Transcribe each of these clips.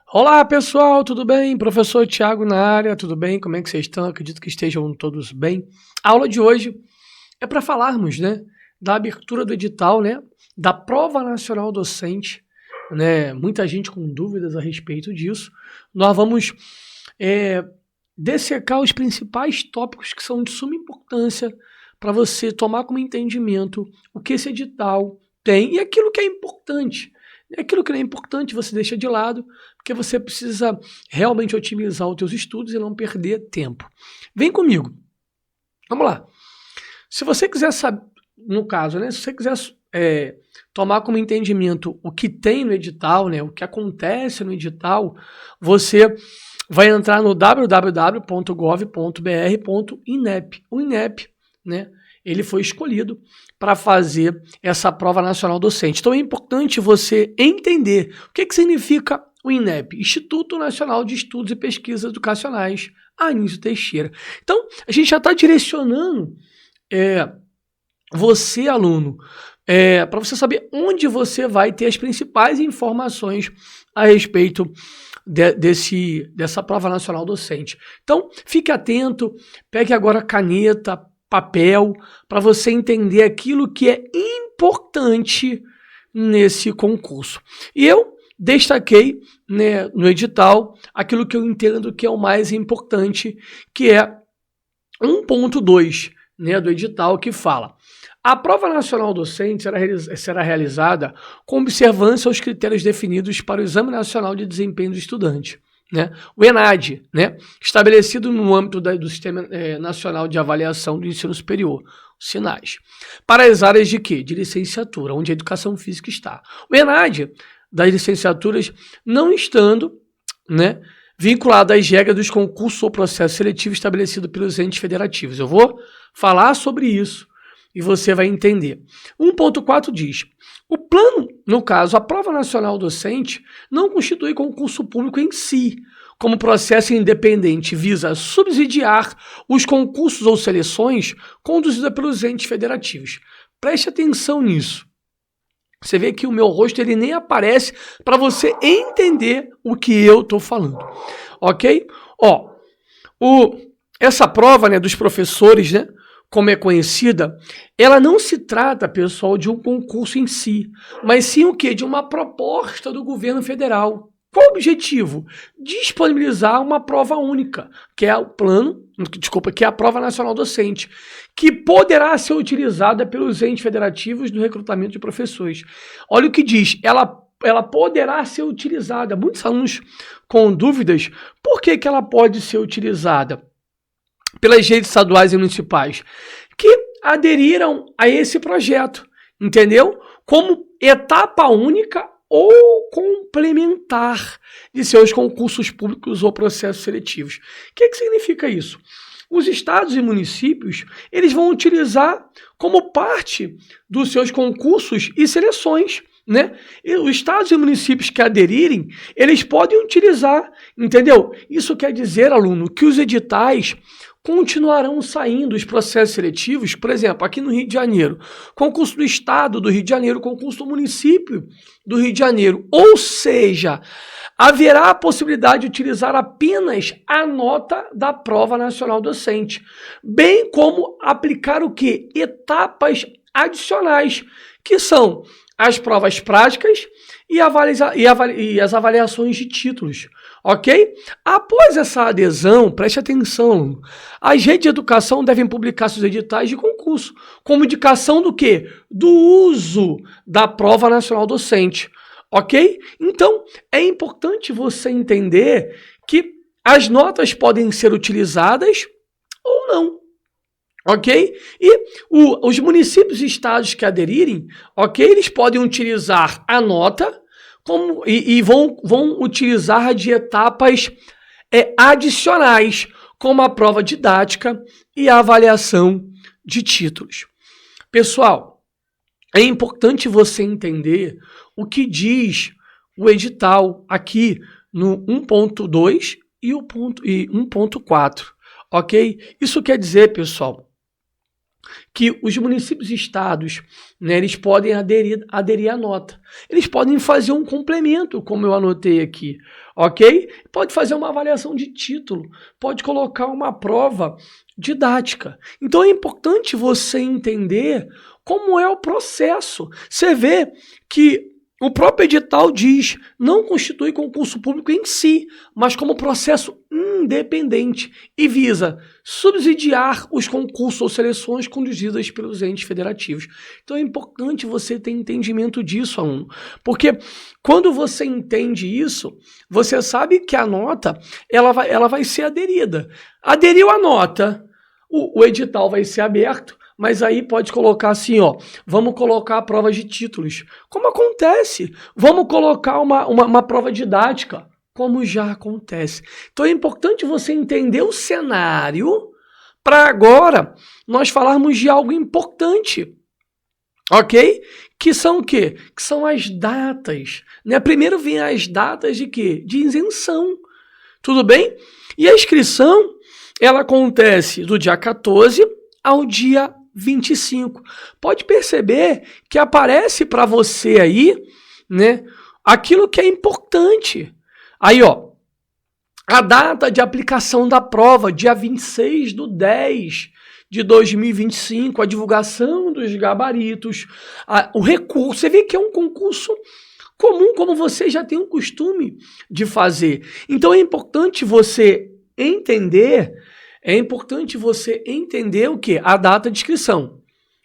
Olá pessoal, tudo bem? Professor Tiago na área, tudo bem? Como é que vocês estão? Acredito que estejam todos bem. A aula de hoje é para falarmos, da abertura do edital, da Prova Nacional Docente, Muita gente com dúvidas a respeito disso. Nós vamos dessecar os principais tópicos que são de suma importância para você tomar como entendimento o que esse edital tem e aquilo que é importante. Aquilo que não é importante você deixa de lado, porque você precisa realmente otimizar os teus estudos e não perder tempo. Vem comigo. Vamos lá. Se você quiser saber, no caso, se você quiser tomar como entendimento o que tem no edital, o que acontece no edital, você vai entrar no www.gov.br.inep. O INEP, ele foi escolhido para fazer essa prova nacional docente. Então é importante você entender o que significa o INEP, Instituto Nacional de Estudos e Pesquisas Educacionais, Anísio Teixeira. Então, a gente já está direcionando você, aluno, para você saber onde você vai ter as principais informações a respeito dessa prova nacional docente. Então, fique atento, pegue agora caneta, papel, para você entender aquilo que é importante nesse concurso. E eu destaquei no edital aquilo que eu entendo que é o mais importante, que é 1.2 do edital, que fala: a prova nacional docente será realizada com observância aos critérios definidos para o Exame Nacional de Desempenho do Estudante. O ENAD, estabelecido no âmbito do Sistema Nacional de Avaliação do Ensino Superior, o SINAS, para as áreas de quê? De licenciatura, onde a educação física está. O ENAD das licenciaturas não estando vinculado às regras dos concursos ou processo seletivo estabelecido pelos entes federativos. Eu vou falar sobre isso e você vai entender. 1.4 diz: o plano, no caso, a prova nacional docente, não constitui concurso público em si, como processo independente, visa subsidiar os concursos ou seleções conduzidas pelos entes federativos. Preste atenção nisso. Você vê que o meu rosto ele nem aparece para você entender o que eu estou falando. Ok? Essa prova dos professores, como é conhecida, ela não se trata, pessoal, de um concurso em si, mas sim o quê? De uma proposta do governo federal. Qual o objetivo? Disponibilizar uma prova única, que é que é a Prova Nacional Docente, que poderá ser utilizada pelos entes federativos no recrutamento de professores. Olha o que diz, ela poderá ser utilizada. Muitos alunos com dúvidas, por que ela pode ser utilizada? Pelas redes estaduais e municipais, que aderiram a esse projeto, entendeu? Como etapa única ou complementar de seus concursos públicos ou processos seletivos. O que significa isso? Os estados e municípios, eles vão utilizar como parte dos seus concursos e seleções, E os estados e municípios que aderirem, eles podem utilizar, entendeu? Isso quer dizer, aluno, que os editais continuarão saindo, os processos seletivos, por exemplo, aqui no Rio de Janeiro, concurso do Estado do Rio de Janeiro, concurso do município do Rio de Janeiro, ou seja, haverá a possibilidade de utilizar apenas a nota da Prova Nacional Docente, bem como aplicar o quê? Etapas adicionais, que são as provas práticas e as avaliações de títulos, ok? Após essa adesão, preste atenção, as redes de educação devem publicar seus editais de concurso, como indicação do quê? Do uso da Prova Nacional Docente, ok? Então, é importante você entender que as notas podem ser utilizadas ou não. Ok? E os municípios e estados que aderirem, ok? Eles podem utilizar a nota e vão utilizar de etapas adicionais, como a prova didática e a avaliação de títulos. Pessoal, é importante você entender o que diz o edital aqui no 1.2 e 1.4, ok? Isso quer dizer, pessoal, que os municípios e estados, né, eles podem aderir à nota. Eles podem fazer um complemento, como eu anotei aqui, ok? Pode fazer uma avaliação de título, pode colocar uma prova didática. Então é importante você entender como é o processo. Você vê que o próprio edital diz, não constitui concurso público em si, mas como processo independente e visa subsidiar os concursos ou seleções conduzidas pelos entes federativos. Então é importante você ter entendimento disso, aluno, porque quando você entende isso, você sabe que a nota ela vai ser aderida. Aderiu a nota, o edital vai ser aberto, mas aí pode colocar assim, ó, vamos colocar provas de títulos, como acontece. Vamos colocar uma prova didática, como já acontece. Então é importante você entender o cenário para agora nós falarmos de algo importante, ok? Que são o quê? Que são as datas, né? Primeiro vem as datas de quê? De isenção, tudo bem? E a inscrição, ela acontece do dia 14 ao dia 25. Pode perceber que aparece para você aí, né, aquilo que é importante. Aí, ó, a data de aplicação da prova, dia 26/10/2025, a divulgação dos gabaritos, o recurso. Você vê que é um concurso comum, como você já tem um costume de fazer. Então é importante você entender. O quê? A data de inscrição,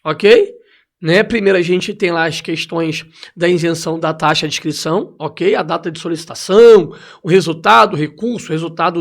ok? Né? Primeiro a gente tem lá as questões da isenção da taxa de inscrição, ok? A data de solicitação, o resultado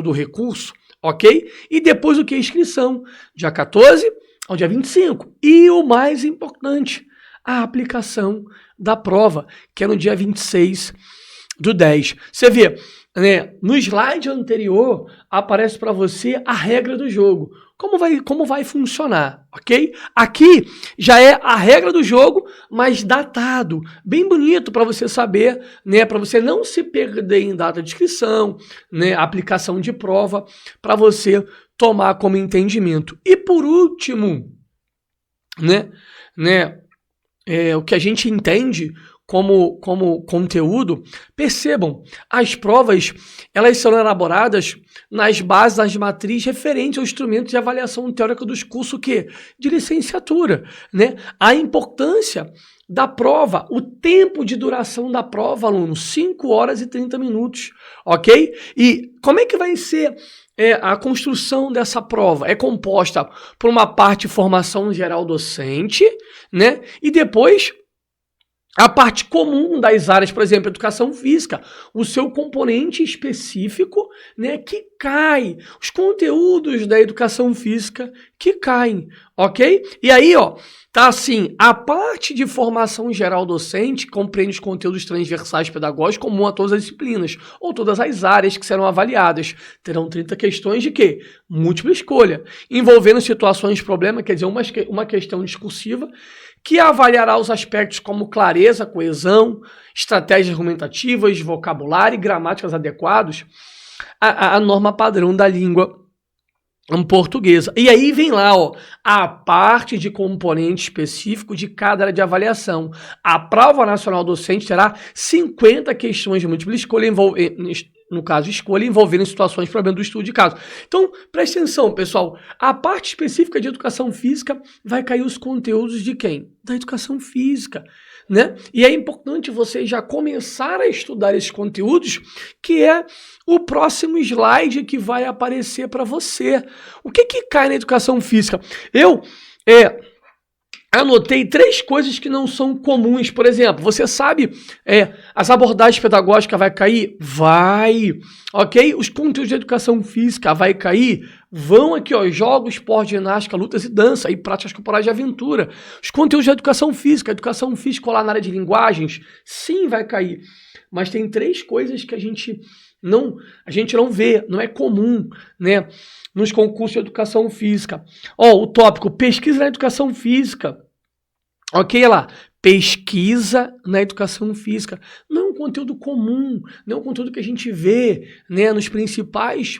do recurso, ok? E depois o que? Inscrição, dia 14 ao dia 25. E o mais importante, a aplicação da prova, que é no dia 26/10. Você vê, né, no slide anterior aparece para você a regra do jogo. Como vai funcionar, ok? Aqui já é a regra do jogo, mas datado, bem bonito para você saber, né, para você não se perder em data de inscrição, né, aplicação de prova, para você tomar como entendimento. E por último, o que a gente entende como conteúdo, percebam, as provas, elas são elaboradas nas bases das matrizes referentes ao instrumento de avaliação teórica dos cursos de licenciatura, né? A importância da prova, o tempo de duração da prova, aluno, 5 horas e 30 minutos, ok? E como é que vai ser a construção dessa prova? É composta por uma parte de formação geral docente, né? E depois a parte comum das áreas, por exemplo, educação física, o seu componente específico, né, que cai, os conteúdos da educação física que caem, ok? E aí, ó, tá assim, a parte de formação geral docente compreende os conteúdos transversais pedagógicos comum a todas as disciplinas, ou todas as áreas que serão avaliadas. Terão 30 questões de quê? Múltipla escolha, envolvendo situações de problema, quer dizer, uma questão discursiva, que avaliará os aspectos como clareza, coesão, estratégias argumentativas, vocabulário e gramáticas adequados à norma padrão da língua portuguesa. E aí vem lá, ó, a parte de componente específico de cada área de avaliação. A prova nacional docente terá 50 questões de múltipla escolha, no caso, escolha envolvendo situações, problema do estudo de caso. Então, preste atenção, pessoal. A parte específica de educação física vai cair os conteúdos de quem? Da educação física, né? E é importante você já começar a estudar esses conteúdos, que é o próximo slide que vai aparecer para você. O que cai na educação física? Eu anotei 3 coisas que não são comuns. Por exemplo, você sabe, as abordagens pedagógicas vai cair? Vai. Ok? Os conteúdos de educação física vai cair? Vão aqui, ó, jogos, esporte, ginástica, lutas e dança, e práticas corporais de aventura. Os conteúdos de educação física escolar na área de linguagens, sim, vai cair. Mas tem 3 coisas que a gente não vê, não é comum, né, nos concursos de educação física. Ó, o tópico, pesquisa na educação física. Ok, lá, pesquisa na educação física. Não é um conteúdo comum, não é um conteúdo que a gente vê, né, nos principais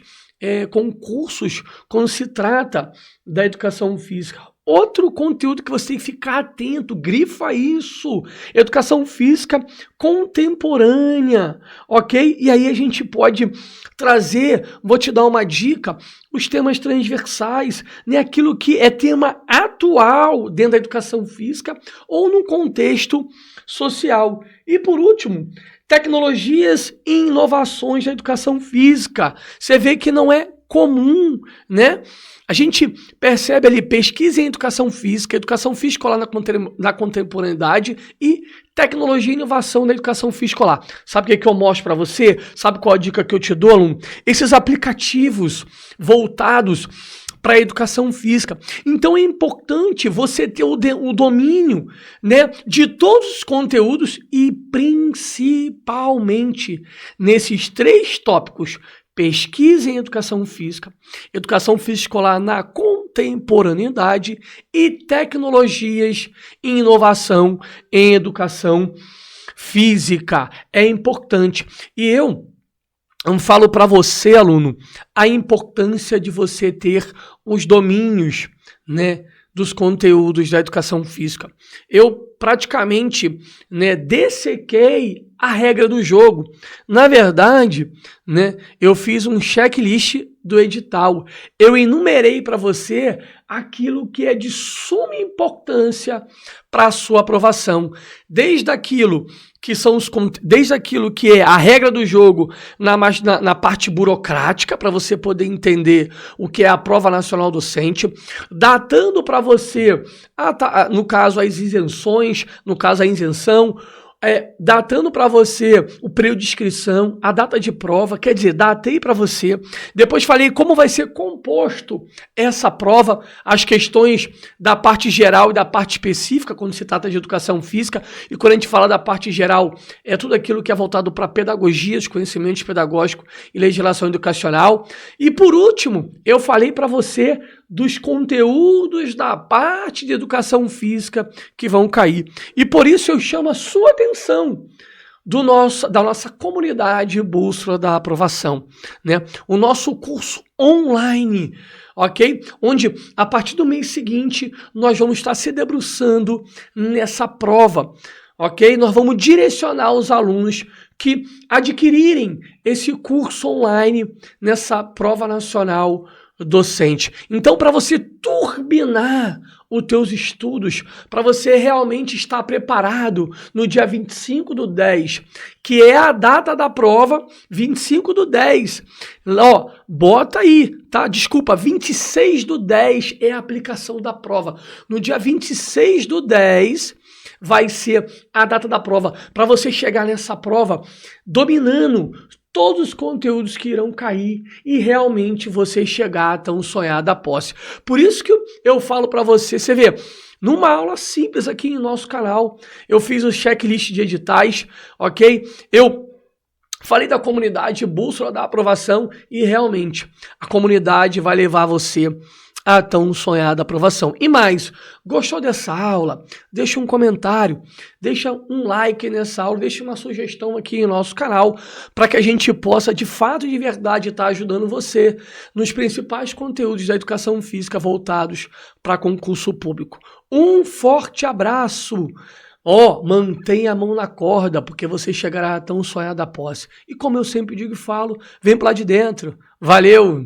concursos quando se trata da educação física. outro conteúdo que você tem que ficar atento, grifa isso, educação física contemporânea, ok? E aí a gente pode trazer, vou te dar uma dica, os temas transversais, né? Aquilo que é tema atual dentro da educação física ou no contexto social. E por último, tecnologias e inovações da educação física. Você vê que não é comum, né? A gente percebe ali pesquisa em educação física escolar na contemporaneidade e tecnologia e inovação na educação física escolar. Sabe o que, é que eu mostro para você? Sabe qual a dica que eu te dou, aluno? Esses aplicativos voltados para a educação física. Então é importante você ter o domínio, né, de todos os conteúdos e principalmente nesses 3 tópicos: pesquisa em educação física escolar na contemporaneidade e tecnologias e inovação em educação física. É importante. E eu falo para você, aluno, a importância de você ter os domínios, né, dos conteúdos da educação física. Eu praticamente, né, dessequei a regra do jogo. Na verdade, né, eu fiz um checklist do edital. Eu enumerei para você aquilo que é de suma importância para a sua aprovação. Desde aquilo que é a regra do jogo na parte burocrática, para você poder entender o que é a prova nacional docente, datando para você, no caso as isenções, no caso a isenção, datando para você o período de inscrição, a data de prova, quer dizer, datei para você. Depois falei como vai ser composto essa prova, as questões da parte geral e da parte específica, quando se trata de educação física. E quando a gente fala da parte geral, é tudo aquilo que é voltado para pedagogia, os conhecimentos pedagógicos e legislação educacional. E por último, eu falei para você dos conteúdos da parte de educação física que vão cair. E por isso eu chamo a sua atenção da nossa comunidade Bússola da Aprovação, né? O nosso curso online, ok? Onde a partir do mês seguinte nós vamos estar se debruçando nessa prova, ok? Nós vamos direcionar os alunos que adquirirem esse curso online nessa prova nacional docente. Então, para você turbinar os teus estudos, para você realmente estar preparado no dia 25/10, que é a data da prova, 25/10. Ó, bota aí, tá? Desculpa, 26/10 é a aplicação da prova. No dia 26/10 vai ser a data da prova, para você chegar nessa prova dominando todos os conteúdos que irão cair e realmente você chegar à tão sonhada posse. Por isso que eu falo para você, você vê, numa aula simples aqui em nosso canal, eu fiz o checklist de editais, ok? Eu falei da comunidade Bússola da Aprovação e realmente a comunidade vai levar você a tão sonhada aprovação. E mais, gostou dessa aula? Deixa um comentário, deixa um like nessa aula, deixa uma sugestão aqui em nosso canal, para que a gente possa, de fato e de verdade, estar ajudando você nos principais conteúdos da educação física voltados para concurso público. Um forte abraço! Mantenha a mão na corda, porque você chegará a tão sonhada posse. E como eu sempre digo e falo, vem para lá de dentro. Valeu!